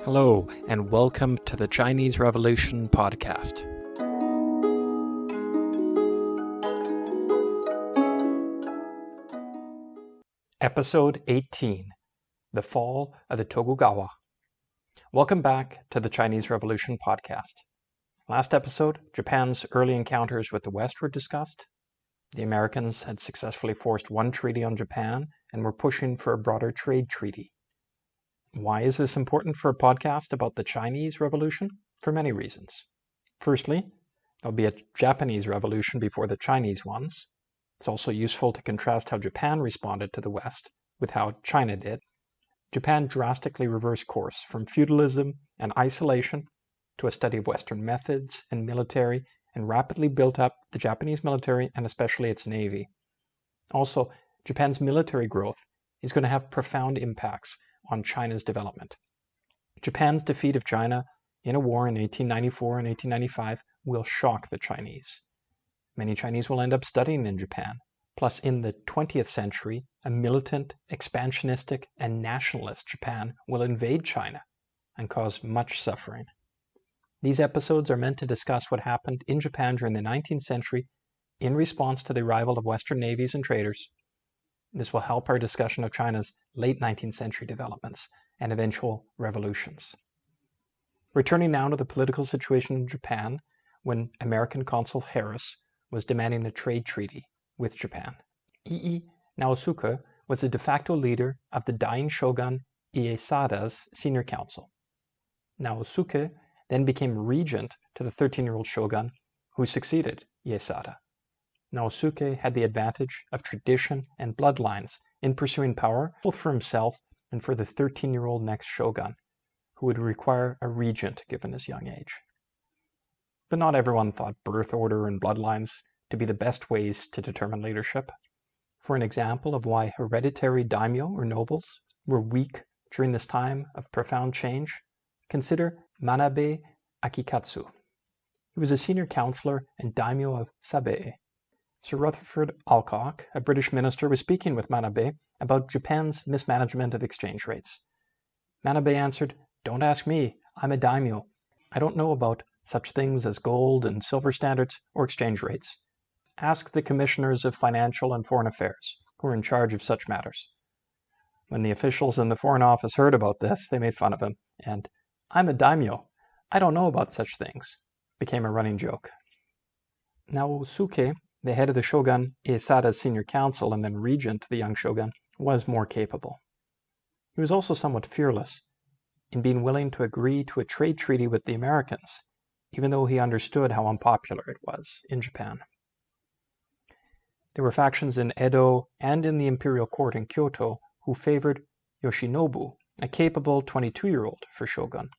Hello, and welcome to the Chinese Revolution podcast. Episode 18, The Fall of the Tokugawa. Welcome back to the Chinese Revolution podcast. Last episode, Japan's early encounters with the West were discussed. The Americans had successfully forced one treaty on Japan and were pushing for a broader trade treaty. Why is this important for a podcast about the Chinese Revolution? For many reasons. Firstly, there'll be a Japanese revolution before the Chinese ones. It's also useful to contrast how Japan responded to the West with how China did. Japan drastically reversed course from feudalism and isolation to a study of Western methods and military, and rapidly built up the Japanese military and especially its navy. Also, Japan's military growth is going to have profound impacts on China's development. Japan's defeat of China in a war in 1894 and 1895 will shock the Chinese. Many Chinese will end up studying in Japan. Plus, in the 20th century, a militant, expansionistic, and nationalist Japan will invade China and cause much suffering. These episodes are meant to discuss what happened in Japan during the 19th century in response to the arrival of Western navies and traders. This will help our discussion of China's late 19th century developments and eventual revolutions. Returning now to the political situation in Japan, when American Consul Harris was demanding a trade treaty with Japan. Ii Naosuke was the de facto leader of the dying shogun Ieyasada's senior council. Naosuke then became regent to the 13-year-old shogun who succeeded Ieyasu. Naosuke had the advantage of tradition and bloodlines in pursuing power, both for himself and for the 13-year-old next shogun, who would require a regent given his young age. But not everyone thought birth order and bloodlines to be the best ways to determine leadership. For an example of why hereditary daimyo or nobles were weak during this time of profound change, consider Manabe Akikatsu. He was a senior counselor and daimyo of Sabei. Sir Rutherford Alcock, a British minister, was speaking with Manabe about Japan's mismanagement of exchange rates. Manabe answered, "Don't ask me, I'm a daimyo. I don't know about such things as gold and silver standards or exchange rates. Ask the commissioners of financial and foreign affairs, who are in charge of such matters." When the officials in the Foreign Office heard about this, they made fun of him, and "I'm a daimyo, I don't know about such things," became a running joke. Naosuke, the head of the shogun Ieyasada's senior council and then regent to the young shogun, was more capable. He was also somewhat fearless in being willing to agree to a trade treaty with the Americans, even though he understood how unpopular it was in Japan. There were factions in Edo and in the Imperial Court in Kyoto who favored Yoshinobu, a capable 22-year-old for shogun.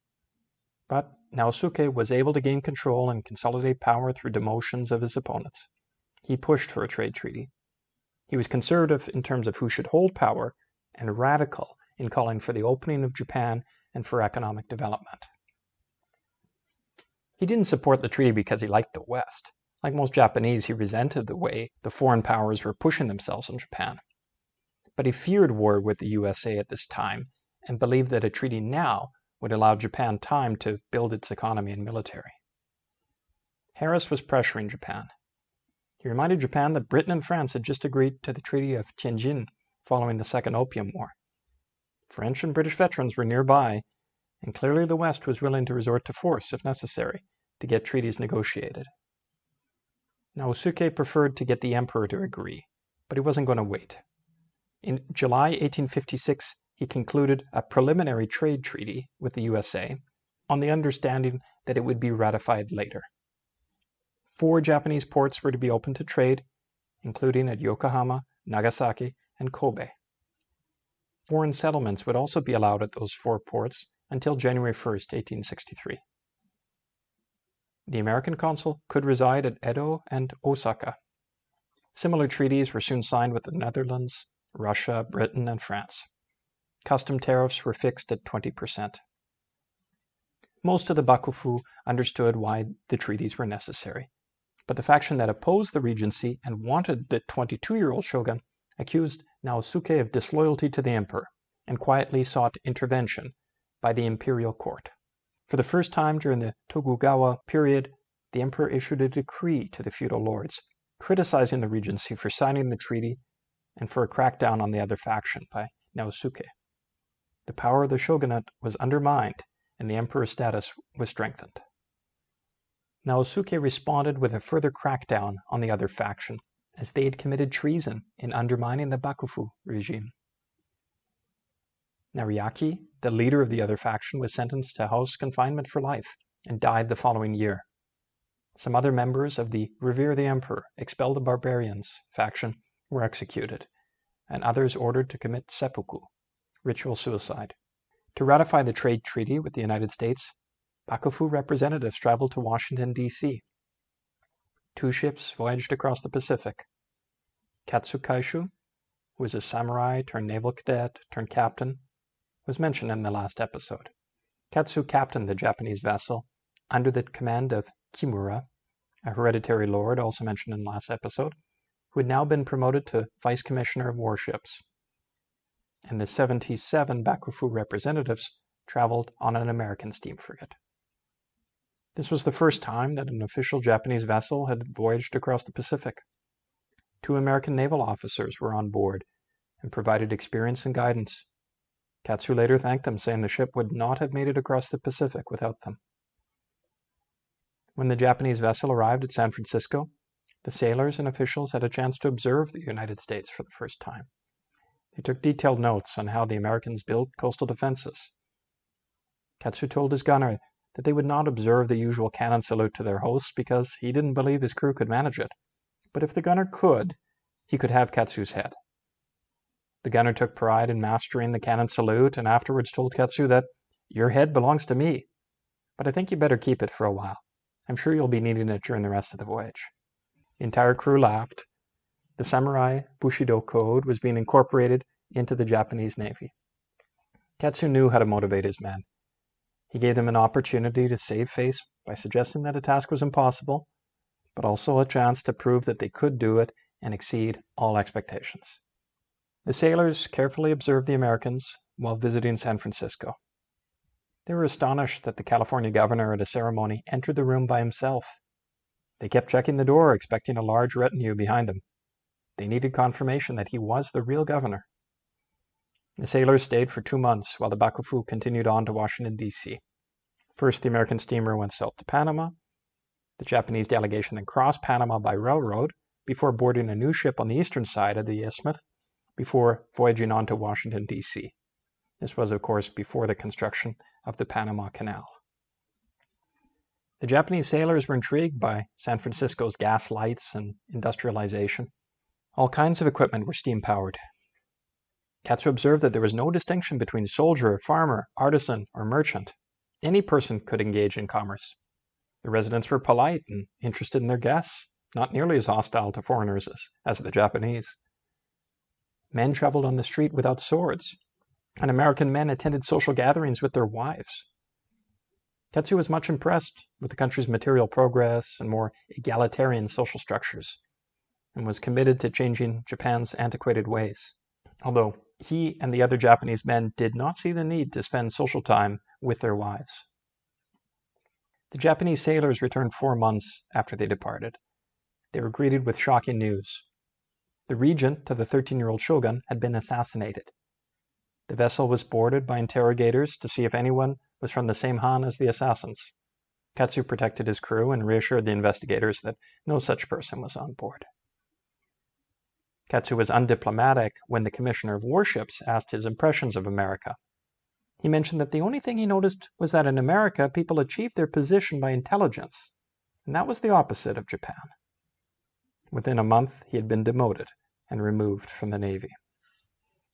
But Naosuke was able to gain control and consolidate power through demotions of his opponents. He pushed for a trade treaty. He was conservative in terms of who should hold power and radical in calling for the opening of Japan and for economic development. He didn't support the treaty because he liked the West. Like most Japanese, he resented the way the foreign powers were pushing themselves on Japan. But he feared war with the USA at this time and believed that a treaty now would allow Japan time to build its economy and military. Harris was pressuring Japan. He reminded Japan that Britain and France had just agreed to the Treaty of Tianjin following the Second Opium War. French and British veterans were nearby, and clearly the West was willing to resort to force, if necessary, to get treaties negotiated. Naosuke preferred to get the emperor to agree, but he wasn't going to wait. In July 1856, he concluded a preliminary trade treaty with the USA on the understanding that it would be ratified later. 4 Japanese ports were to be open to trade, including at Yokohama, Nagasaki, and Kobe. Foreign settlements would also be allowed at those 4 ports until January 1st, 1863. The American consul could reside at Edo and Osaka. Similar treaties were soon signed with the Netherlands, Russia, Britain, and France. Custom tariffs were fixed at 20%. Most of the Bakufu understood why the treaties were necessary, but the faction that opposed the regency and wanted the 22-year-old shogun accused Naosuke of disloyalty to the emperor and quietly sought intervention by the Imperial Court. For the first time during the Tokugawa period, the emperor issued a decree to the feudal lords, criticizing the regency for signing the treaty and for a crackdown on the other faction by Naosuke. The power of the shogunate was undermined, and the emperor's status was strengthened. Naosuke responded with a further crackdown on the other faction, as they had committed treason in undermining the Bakufu regime. Nariaki, the leader of the other faction, was sentenced to house confinement for life and died the following year. Some other members of the Revere the Emperor, expel the barbarians faction, were executed, and others ordered to commit seppuku, ritual suicide. To ratify the trade treaty with the United States, Bakufu representatives traveled to Washington, D.C. 2 ships voyaged across the Pacific. Katsu Kaishu, who was a samurai turned naval cadet turned captain, was mentioned in the last episode. Katsu captained the Japanese vessel under the command of Kimura, a hereditary lord also mentioned in the last episode, who had now been promoted to Vice Commissioner of Warships. And the 77 Bakufu representatives traveled on an American steam frigate. This was the first time that an official Japanese vessel had voyaged across the Pacific. 2 American naval officers were on board and provided experience and guidance. Katsu later thanked them, saying the ship would not have made it across the Pacific without them. When the Japanese vessel arrived at San Francisco, the sailors and officials had a chance to observe the United States for the first time. They took detailed notes on how the Americans built coastal defenses. Katsu told his gunner that they would not observe the usual cannon salute to their hosts because he didn't believe his crew could manage it. But if the gunner could, he could have Katsu's head. The gunner took pride in mastering the cannon salute and afterwards told Katsu that, "Your head belongs to me, but I think you better keep it for a while. I'm sure you'll be needing it during the rest of the voyage." The entire crew laughed. The samurai Bushido code was being incorporated into the Japanese Navy. Katsu knew how to motivate his men. He gave them an opportunity to save face by suggesting that a task was impossible, but also a chance to prove that they could do it and exceed all expectations. The sailors carefully observed the Americans while visiting San Francisco. They were astonished that the California governor at a ceremony entered the room by himself. They kept checking the door, expecting a large retinue behind him. They needed confirmation that he was the real governor. The sailors stayed for 2 months while the Bakufu continued on to Washington, D.C. First, the American steamer went south to Panama. The Japanese delegation then crossed Panama by railroad before boarding a new ship on the eastern side of the isthmus before voyaging on to Washington, D.C. This was, of course, before the construction of the Panama Canal. The Japanese sailors were intrigued by San Francisco's gas lights and industrialization. All kinds of equipment were steam-powered. Katsu observed that there was no distinction between soldier, farmer, artisan, or merchant. Any person could engage in commerce. The residents were polite and interested in their guests, not nearly as hostile to foreigners as the Japanese. Men traveled on the street without swords, and American men attended social gatherings with their wives. Katsu was much impressed with the country's material progress and more egalitarian social structures, and was committed to changing Japan's antiquated ways, although he and the other Japanese men did not see the need to spend social time with their wives. The Japanese sailors returned 4 months after they departed. They were greeted with shocking news. The regent of the 13-year-old shogun had been assassinated. The vessel was boarded by interrogators to see if anyone was from the same Han as the assassins. Katsu protected his crew and reassured the investigators that no such person was on board. Katsu was undiplomatic when the Commissioner of Warships asked his impressions of America. He mentioned that the only thing he noticed was that in America people achieved their position by intelligence, and that was the opposite of Japan. Within a month, he had been demoted and removed from the Navy.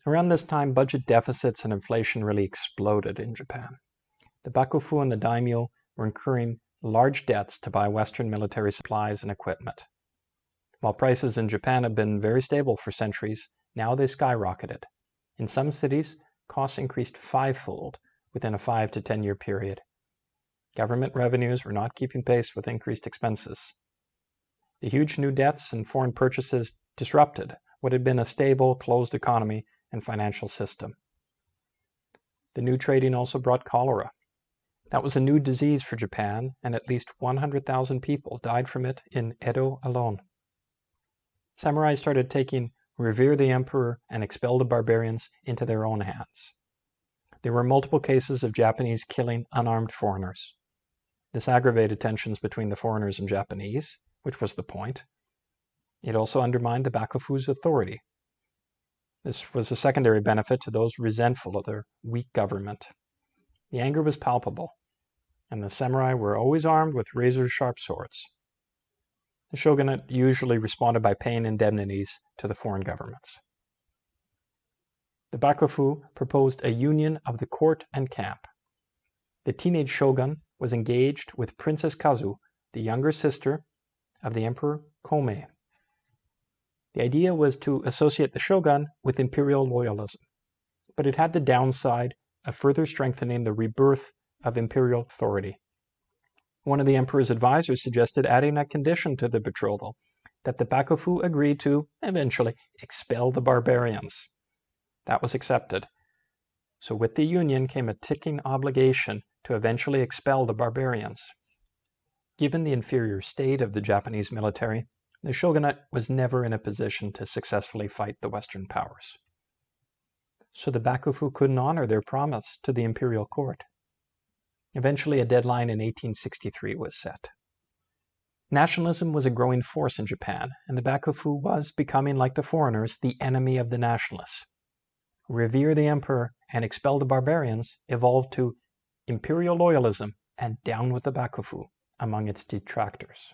Around this time, budget deficits and inflation really exploded in Japan. The Bakufu and the daimyo were incurring large debts to buy Western military supplies and equipment. While prices in Japan have been very stable for centuries, now they skyrocketed. In some cities, costs increased 5-fold within a 5 to 10 year period. Government revenues were not keeping pace with increased expenses. The huge new debts and foreign purchases disrupted what had been a stable, closed economy and financial system. The new trading also brought cholera. That was a new disease for Japan, and at least 100,000 people died from it in Edo alone. Samurai started taking revere the emperor and expel the barbarians into their own hands. There were multiple cases of Japanese killing unarmed foreigners. This aggravated tensions between the foreigners and Japanese, which was the point. It also undermined the Bakufu's authority. This was a secondary benefit to those resentful of their weak government. The anger was palpable, and the samurai were always armed with razor-sharp swords. The shogunate usually responded by paying indemnities to the foreign governments. The Bakufu proposed a union of the court and camp. The teenage shogun was engaged with Princess Kazu, the younger sister of the Emperor Komei. The idea was to associate the shogun with imperial loyalism, but it had the downside of further strengthening the rebirth of imperial authority. One of the emperor's advisors suggested adding a condition to the betrothal, that the Bakufu agreed to, eventually, expel the barbarians. That was accepted. So with the union came a ticking obligation to eventually expel the barbarians. Given the inferior state of the Japanese military, the shogunate was never in a position to successfully fight the Western powers. So the Bakufu couldn't honor their promise to the Imperial Court. Eventually, a deadline in 1863 was set. Nationalism was a growing force in Japan, and the Bakufu was becoming, like the foreigners, the enemy of the nationalists. Revere the emperor and expel the barbarians evolved to imperial loyalism and down with the Bakufu among its detractors.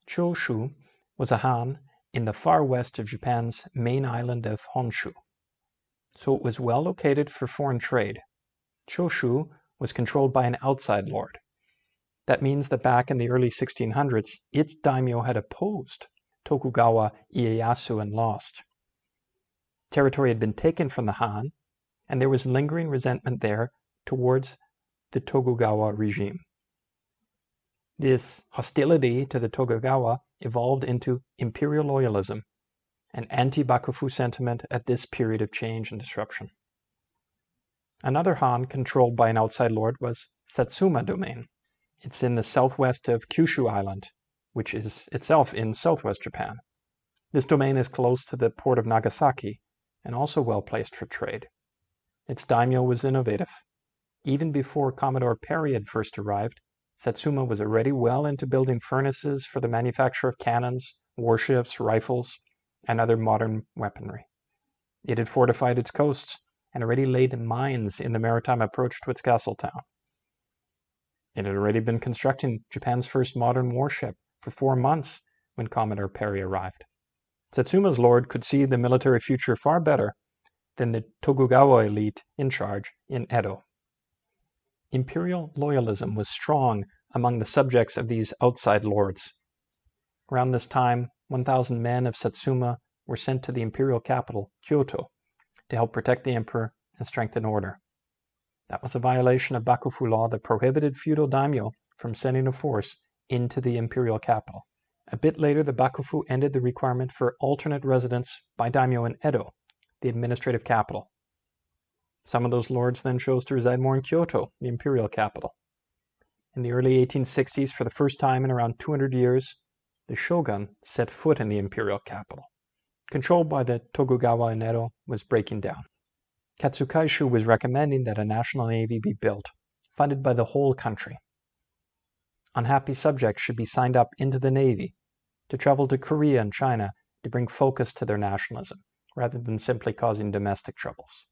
Choshu was a Han in the far west of Japan's main island of Honshu, so it was well located for foreign trade. Choshu was controlled by an outside lord. That means that back in the early 1600s, its daimyo had opposed Tokugawa Ieyasu and lost. Territory had been taken from the Han, and there was lingering resentment there towards the Tokugawa regime. This hostility to the Tokugawa evolved into imperial loyalism, an anti-Bakufu sentiment at this period of change and disruption. Another Han controlled by an outside lord was Satsuma domain. It's in the southwest of Kyushu Island, which is itself in southwest Japan. This domain is close to the port of Nagasaki and also well placed for trade. Its daimyo was innovative. Even before Commodore Perry had first arrived, Satsuma was already well into building furnaces for the manufacture of cannons, warships, rifles, and other modern weaponry. It had fortified its coasts and already laid mines in the maritime approach to its castle town. It had already been constructing Japan's first modern warship for 4 months when Commodore Perry arrived. Satsuma's lord could see the military future far better than the Tokugawa elite in charge in Edo. Imperial loyalism was strong among the subjects of these outside lords. Around this time, 1,000 men of Satsuma were sent to the imperial capital, Kyoto, to help protect the emperor and strengthen order. That was a violation of Bakufu law that prohibited feudal daimyo from sending a force into the imperial capital. A bit later, the Bakufu ended the requirement for alternate residence by daimyo in Edo, the administrative capital. Some of those lords then chose to reside more in Kyoto, the imperial capital. In the early 1860s, for the first time in around 200 years, the shogun set foot in the imperial capital. Control by the Tokugawa in Edo was breaking down. Katsukaishu was recommending that a national navy be built, funded by the whole country. Unhappy subjects should be signed up into the navy to travel to Korea and China to bring focus to their nationalism, rather than simply causing domestic troubles.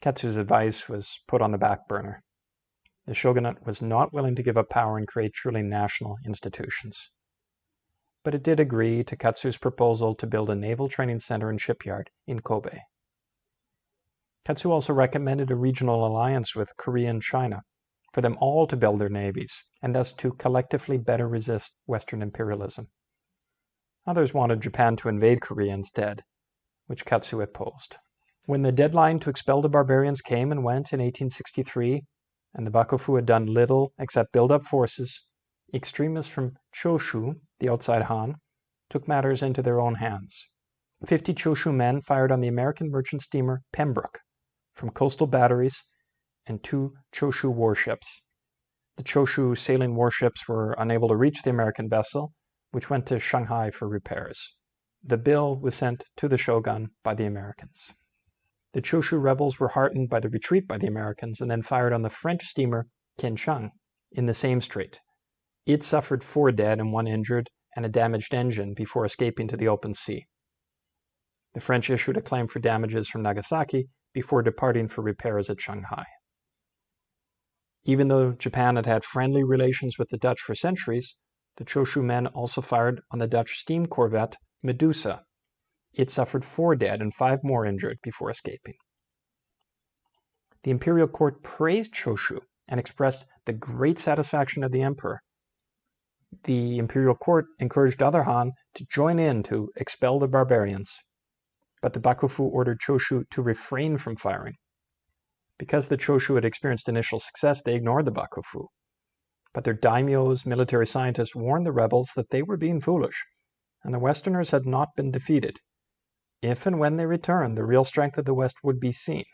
Katsu's advice was put on the back burner. The shogunate was not willing to give up power and create truly national institutions. But it did agree to Katsu's proposal to build a naval training center and shipyard in Kobe. Katsu also recommended a regional alliance with Korea and China, for them all to build their navies, and thus to collectively better resist Western imperialism. Others wanted Japan to invade Korea instead, which Katsu opposed. When the deadline to expel the barbarians came and went in 1863, and the Bakufu had done little except build up forces, extremists from Choshu, the outside Han, took matters into their own hands. 50 Choshu men fired on the American merchant steamer Pembroke, from coastal batteries and 2 Choshu warships. The Choshu sailing warships were unable to reach the American vessel, which went to Shanghai for repairs. The bill was sent to the shogun by the Americans. The Choshu rebels were heartened by the retreat by the Americans and then fired on the French steamer Quancheng in the same strait. It suffered 4 dead and 1 injured and a damaged engine before escaping to the open sea. The French issued a claim for damages from Nagasaki before departing for repairs at Shanghai. Even though Japan had had friendly relations with the Dutch for centuries, the Choshu men also fired on the Dutch steam corvette Medusa. It suffered 4 dead and 5 more injured before escaping. The Imperial Court praised Choshu and expressed the great satisfaction of the emperor. The Imperial Court encouraged other Han to join in to expel the barbarians, but the Bakufu ordered Choshu to refrain from firing. Because the Choshu had experienced initial success, they ignored the Bakufu. But their daimyos, military scientists, warned the rebels that they were being foolish, and the Westerners had not been defeated. If and when they returned, the real strength of the West would be seen.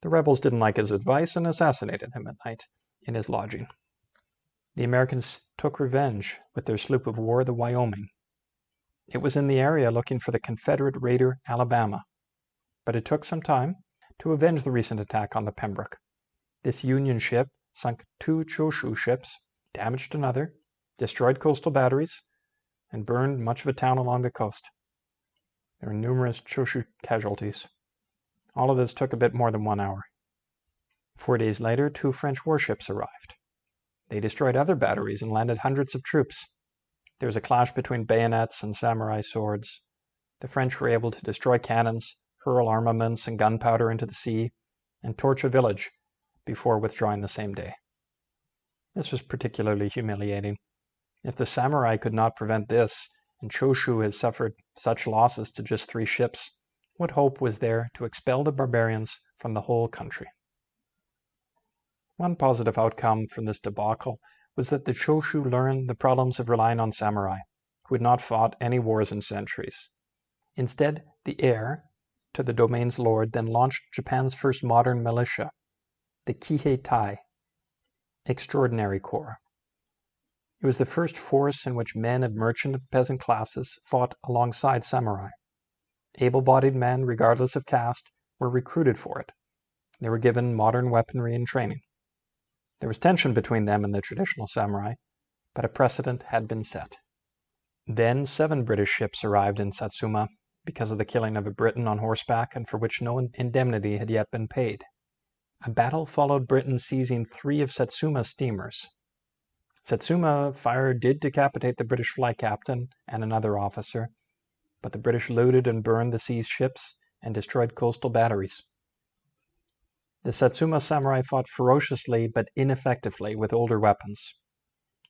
The rebels didn't like his advice and assassinated him at night in his lodging. The Americans took revenge with their sloop of war, the Wyoming. It was in the area looking for the Confederate raider Alabama, but it took some time to avenge the recent attack on the Pembroke. This Union ship sunk 2 Choshu ships, damaged another, destroyed coastal batteries, and burned much of a town along the coast. There were numerous Choshu casualties. All of this took a bit more than 1 hour. 4 days later, 2 French warships arrived. They destroyed other batteries and landed hundreds of troops. There was a clash between bayonets and samurai swords. The French were able to destroy cannons, hurl armaments and gunpowder into the sea, and torch a village before withdrawing the same day. This was particularly humiliating. If the samurai could not prevent this, and Choshu had suffered such losses to just 3 ships, what hope was there to expel the barbarians from the whole country? One positive outcome from this debacle was that the Choshu learned the problems of relying on samurai, who had not fought any wars in centuries. Instead, the heir to the domain's lord then launched Japan's first modern militia, the Kihei Tai, Extraordinary Corps. It was the first force in which men of merchant and peasant classes fought alongside samurai. Able-bodied men, regardless of caste, were recruited for it. They were given modern weaponry and training. There was tension between them and the traditional samurai, but a precedent had been set. Then 7 British ships arrived in Satsuma because of the killing of a Briton on horseback and for which no indemnity had yet been paid. A battle followed Britain seizing 3 of Satsuma's steamers. Satsuma fire did decapitate the British flight captain and another officer, but the British looted and burned the seized ships and destroyed coastal batteries. The Satsuma samurai fought ferociously but ineffectively with older weapons.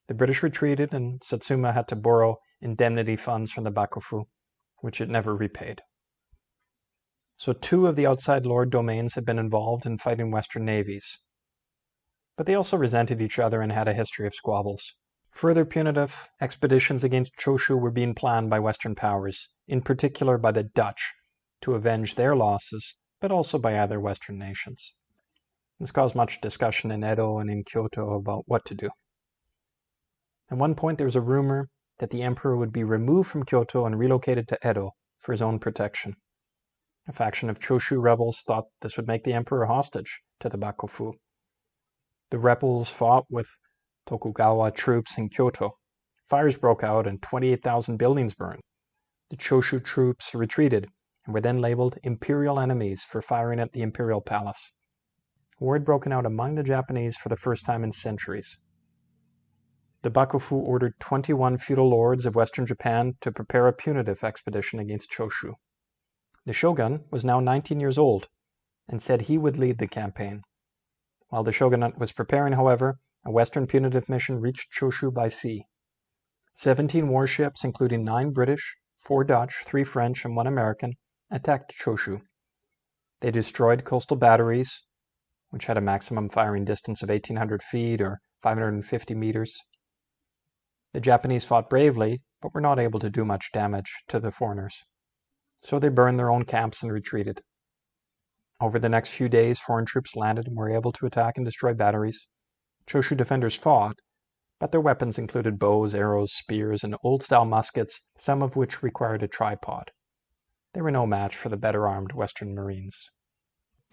The British retreated and Satsuma had to borrow indemnity funds from the Bakufu, which it never repaid. So 2 of the outside lord domains had been involved in fighting Western navies. But they also resented each other and had a history of squabbles. Further punitive expeditions against Choshu were being planned by Western powers, in particular by the Dutch, to avenge their losses, but also by other Western nations. This caused much discussion in Edo and in Kyoto about what to do. At one point there was a rumor that the emperor would be removed from Kyoto and relocated to Edo for his own protection. A faction of Choshu rebels thought this would make the emperor hostage to the Bakufu. The rebels fought with Tokugawa troops in Kyoto. Fires broke out and 28,000 buildings burned. The Choshu troops retreated and were then labeled imperial enemies for firing at the imperial palace. War had broken out among the Japanese for the first time in centuries. The Bakufu ordered 21 feudal lords of Western Japan to prepare a punitive expedition against Choshu. The shogun was now 19 years old and said he would lead the campaign. While the shogunate was preparing, however, a Western punitive mission reached Choshu by sea. 17 warships, including 9 British, 4 Dutch, 3 French, and 1 American, attacked Choshu. They destroyed coastal batteries, which had a maximum firing distance of 1,800 feet or 550 meters. The Japanese fought bravely, but were not able to do much damage to the foreigners. So they burned their own camps and retreated. Over the next few days, foreign troops landed and were able to attack and destroy batteries. Choshu defenders fought, but their weapons included bows, arrows, spears, and old-style muskets, some of which required a tripod. They were no match for the better-armed Western Marines.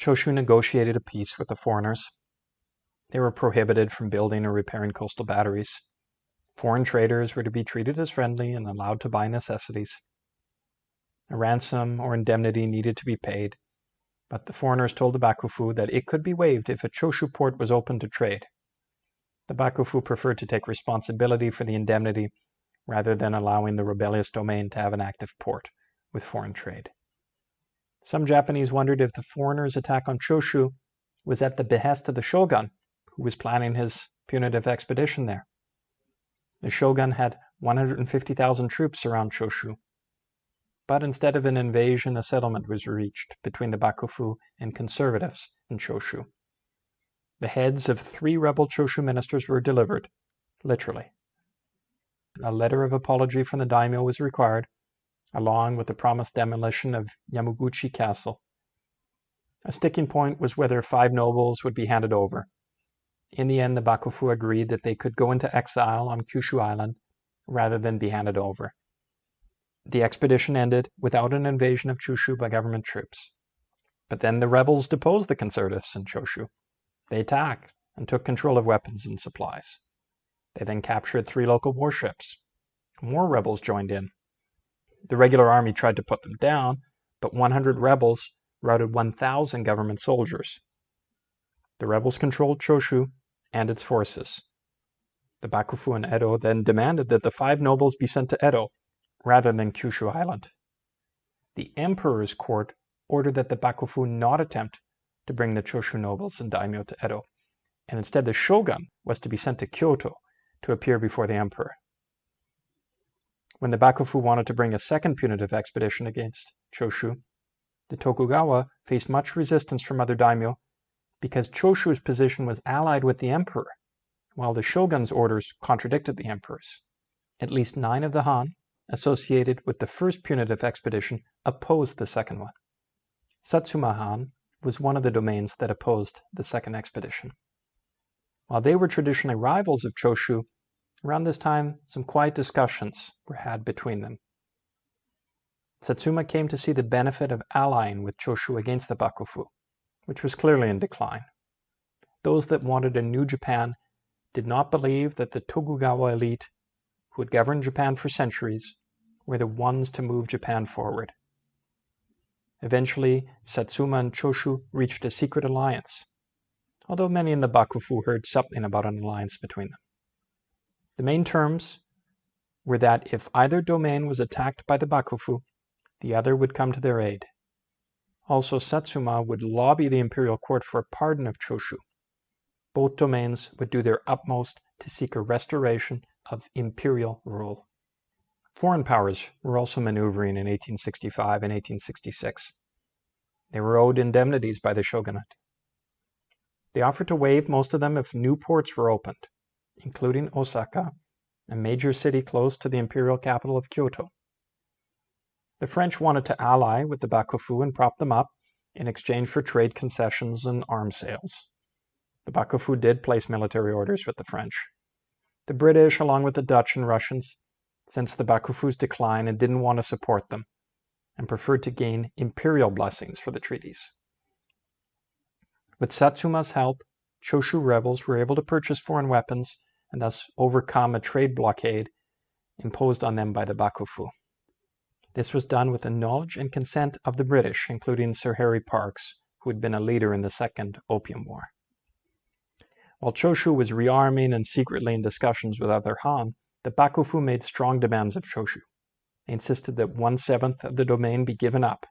Choshu negotiated a peace with the foreigners. They were prohibited from building or repairing coastal batteries. Foreign traders were to be treated as friendly and allowed to buy necessities. A ransom or indemnity needed to be paid, but the foreigners told the Bakufu that it could be waived if a Choshu port was open to trade. The Bakufu preferred to take responsibility for the indemnity rather than allowing the rebellious domain to have an active port with foreign trade. Some Japanese wondered if the foreigners' attack on Choshu was at the behest of the shogun, who was planning his punitive expedition there. The shogun had 150,000 troops around Choshu, but instead of an invasion, a settlement was reached between the Bakufu and conservatives in Choshu. The heads of 3 rebel Choshu ministers were delivered, literally. A letter of apology from the daimyo was required, along with the promised demolition of Yamaguchi Castle. A sticking point was whether 5 nobles would be handed over. In the end, the Bakufu agreed that they could go into exile on Kyushu Island rather than be handed over. The expedition ended without an invasion of Choshu by government troops. But then the rebels deposed the conservatives in Choshu. They attacked and took control of weapons and supplies. They then captured 3 local warships. More rebels joined in. The regular army tried to put them down, but 100 rebels routed 1,000 government soldiers. The rebels controlled Choshu and its forces. The Bakufu and Edo then demanded that the 5 nobles be sent to Edo rather than Kyushu Island. The emperor's court ordered that the Bakufu not attempt to bring the Choshu nobles and daimyo to Edo, and instead the shogun was to be sent to Kyoto to appear before the emperor. When the Bakufu wanted to bring a second punitive expedition against Choshu, the Tokugawa faced much resistance from other daimyo because Choshu's position was allied with the emperor, while the shogun's orders contradicted the emperor's. At least 9 of the Han associated with the first punitive expedition opposed the second one. Satsuma Han was one of the domains that opposed the second expedition. While they were traditionally rivals of Choshu, around this time some quiet discussions were had between them. Satsuma came to see the benefit of allying with Choshu against the Bakufu, which was clearly in decline. Those that wanted a new Japan did not believe that the Tokugawa elite, who had governed Japan for centuries, were the ones to move Japan forward. Eventually, Satsuma and Choshu reached a secret alliance, although many in the Bakufu heard something about an alliance between them. The main terms were that if either domain was attacked by the Bakufu, the other would come to their aid. Also, Satsuma would lobby the Imperial Court for a pardon of Choshu. Both domains would do their utmost to seek a restoration of imperial rule. Foreign powers were also maneuvering in 1865 and 1866. They were owed indemnities by the shogunate. They offered to waive most of them if new ports were opened, including Osaka, a major city close to the imperial capital of Kyoto. The French wanted to ally with the Bakufu and prop them up in exchange for trade concessions and arms sales. The Bakufu did place military orders with the French. The British, along with the Dutch and Russians, sensed the Bakufu's decline and didn't want to support them, and preferred to gain imperial blessings for the treaties. With Satsuma's help, Choshu rebels were able to purchase foreign weapons and thus overcome a trade blockade imposed on them by the Bakufu. This was done with the knowledge and consent of the British, including Sir Harry Parkes, who had been a leader in the Second Opium War. While Choshu was rearming and secretly in discussions with other Han, the Bakufu made strong demands of Choshu. They insisted that 1/7 of the domain be given up,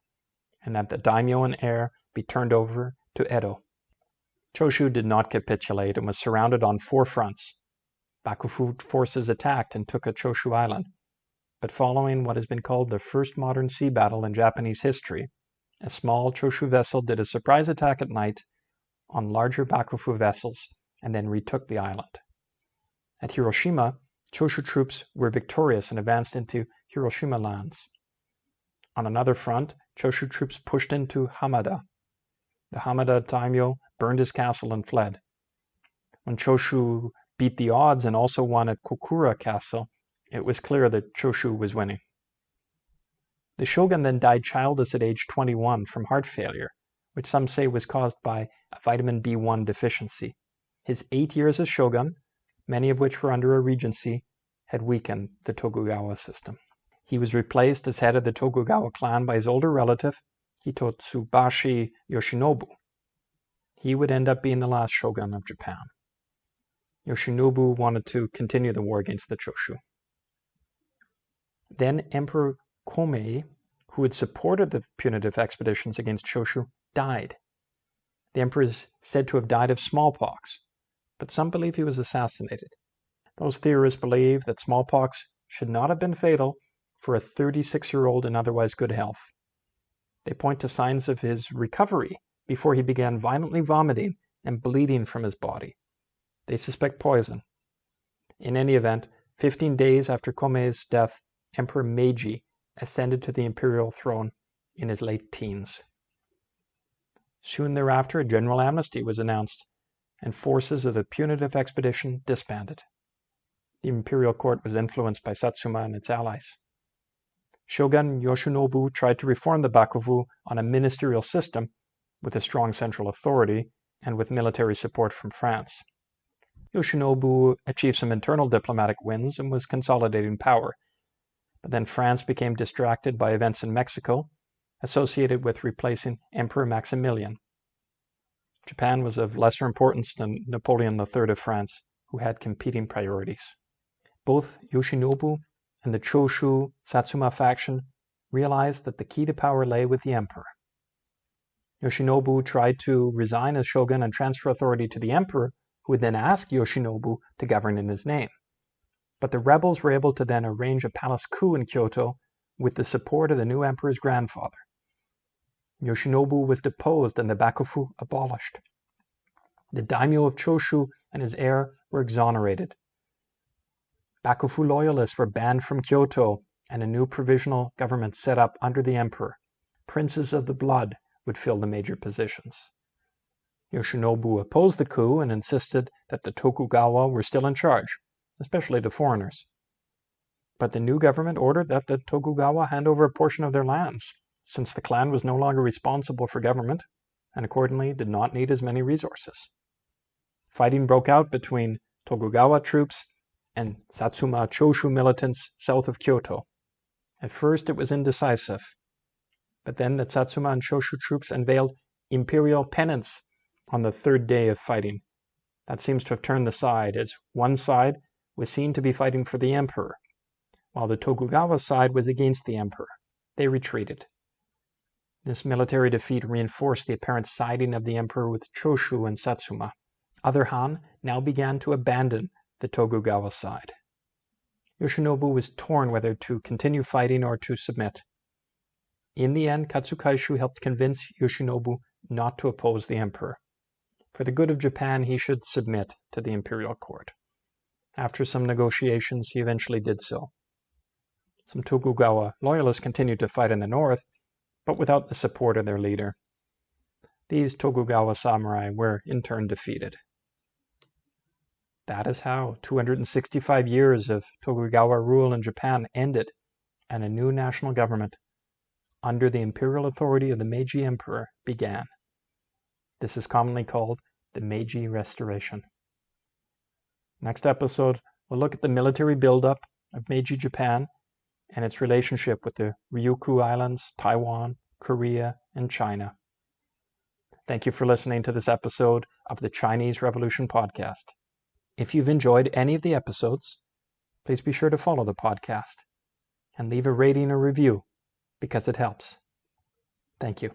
and that the daimyo and heir be turned over to Edo. Choshu did not capitulate and was surrounded on 4 fronts. Bakufu forces attacked and took a Choshu Island, but following what has been called the first modern sea battle in Japanese history, a small Choshu vessel did a surprise attack at night on larger Bakufu vessels and then retook the island. At Hiroshima, Choshu troops were victorious and advanced into Hiroshima lands. On another front, Choshu troops pushed into Hamada. The Hamada daimyo burned his castle and fled. When Choshu beat the odds and also won at Kokura Castle, it was clear that Choshu was winning. The shogun then died childless at age 21 from heart failure, which some say was caused by a vitamin B1 deficiency. His 8 years as shogun, many of which were under a regency, had weakened the Tokugawa system. He was replaced as head of the Tokugawa clan by his older relative, Hitotsubashi Yoshinobu. He would end up being the last shogun of Japan. Yoshinobu wanted to continue the war against the Choshu. Then Emperor Komei, who had supported the punitive expeditions against Choshu, died. The emperor is said to have died of smallpox, but some believe he was assassinated. Those theorists believe that smallpox should not have been fatal for a 36-year-old in otherwise good health. They point to signs of his recovery before he began violently vomiting and bleeding from his body. They suspect poison. In any event, 15 days after Komei's death, Emperor Meiji ascended to the imperial throne in his late teens. Soon thereafter, a general amnesty was announced, and forces of the punitive expedition disbanded. The Imperial Court was influenced by Satsuma and its allies. Shogun Yoshinobu tried to reform the Bakufu on a ministerial system with a strong central authority and with military support from France. Yoshinobu achieved some internal diplomatic wins and was consolidating power. But then France became distracted by events in Mexico associated with replacing Emperor Maximilian. Japan was of lesser importance than Napoleon III of France, who had competing priorities. Both Yoshinobu and the Choshu Satsuma faction realized that the key to power lay with the emperor. Yoshinobu tried to resign as shogun and transfer authority to the emperor, who would then ask Yoshinobu to govern in his name. But the rebels were able to then arrange a palace coup in Kyoto with the support of the new emperor's grandfather. Yoshinobu was deposed and the Bakufu abolished. The daimyo of Choshu and his heir were exonerated. Bakufu loyalists were banned from Kyoto and a new provisional government set up under the emperor. Princes of the blood would fill the major positions. Yoshinobu opposed the coup and insisted that the Tokugawa were still in charge, especially to foreigners. But the new government ordered that the Tokugawa hand over a portion of their lands, since the clan was no longer responsible for government and accordingly did not need as many resources. Fighting broke out between Tokugawa troops and Satsuma Choshu militants south of Kyoto. At first it was indecisive, but then the Satsuma and Choshu troops unveiled Imperial Pennants on the third day of fighting. That seems to have turned the side, as one side was seen to be fighting for the emperor, while the Tokugawa side was against the emperor. They retreated. This military defeat reinforced the apparent siding of the emperor with Choshu and Satsuma. Other Han now began to abandon the Tokugawa side. Yoshinobu was torn whether to continue fighting or to submit. In the end, Katsukaishu helped convince Yoshinobu not to oppose the emperor. For the good of Japan, he should submit to the Imperial Court. After some negotiations, he eventually did so. Some Tokugawa loyalists continued to fight in the north, but without the support of their leader. These Tokugawa samurai were in turn defeated. That is how 265 years of Tokugawa rule in Japan ended, and a new national government, under the imperial authority of the Meiji Emperor, began. This is commonly called the Meiji Restoration. Next episode, we'll look at the military buildup of Meiji Japan and its relationship with the Ryukyu Islands, Taiwan, Korea, and China. Thank you for listening to this episode of the Chinese Revolution podcast. If you've enjoyed any of the episodes, please be sure to follow the podcast and leave a rating or review because it helps. Thank you.